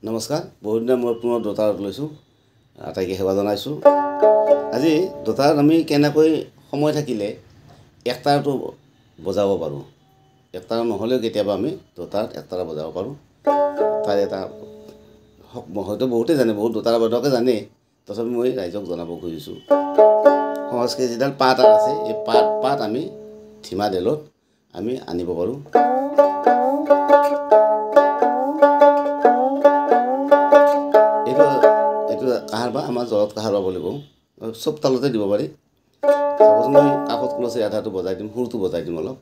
নমস্কাৰ বহুত দিনৰ মূৰত পুনৰ দোতাৰত লৈছোঁ আটাইকে সেৱা জনাইছোঁ আজি দোতাৰত আমি কেনেকৈ সময় থাকিলে একতাৰটো বজাব পাৰোঁ একতাৰ নহ'লেও কেতিয়াবা আমি দোতাৰত একতাৰা বজাব পাৰোঁ তাৰ এটা হয়তো বহুতে জানে বহুত দোতাৰা বজাবকে জানে তথাপি মই ৰাইজক জনাব খুজিছোঁ সহজকৈ যিডাল পাত আছে এই পাত আমি ধীমা ডেলত আমি আনিব পাৰোঁ কাহাৰ বা আমাৰ জলত কাহাৰ বা বুলি কওঁ চব তালতে দিব পাৰি চাবচোন মই কাষত কলচি আধাটো বজাই দিম সুৰটো বজাই দিম অলপ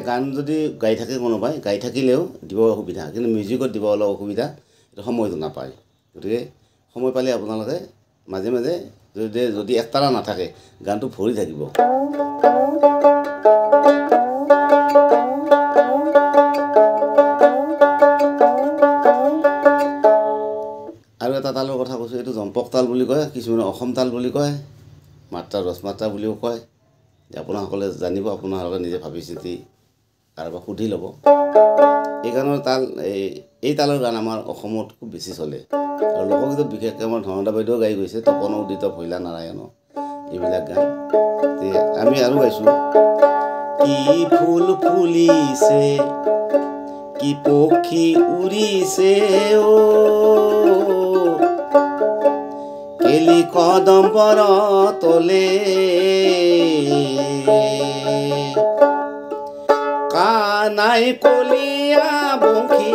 গান যদি গাই থাকে কোনোবাই গাই থাকিলেও দিব অসুবিধা কিন্তু মিউজিকত দিব অলপ অসুবিধা এইটো সময়টো নাপায় গতিকে সময় পালে আপোনালোকে মাজে মাজে যদি একতাৰা নাথাকে গানটো ভৰি থাকিব আৰু এটা তালৰ কথা কৈছোঁ এইটো জম্পক তাল বুলি কয় কিছুমানে অসম তাল বুলি কয় মাত্ৰা ৰসমাত্ৰা বুলিও কয় যে আপোনাসকলে জানিব আপোনালোকে নিজে ভাবি চিতি কাৰোবাক সুধি ল'ব এই গানৰ তাল এই তালৰ গান আমাৰ অসমত খুব বেছি চলে আৰু লোকগীতত বিশেষকৈ আমাৰ ধনদা বাইদেউ গাই গৈছে তপন উদিত ভৈলা নাৰায়ণ এইবিলাক গান আমি আৰু গাইছোঁ কি ফুল ফুলিছে কি পক্ষী উৰিছে অ কেলি কদম্বৰ তলে কানাই কলিয়া বংশী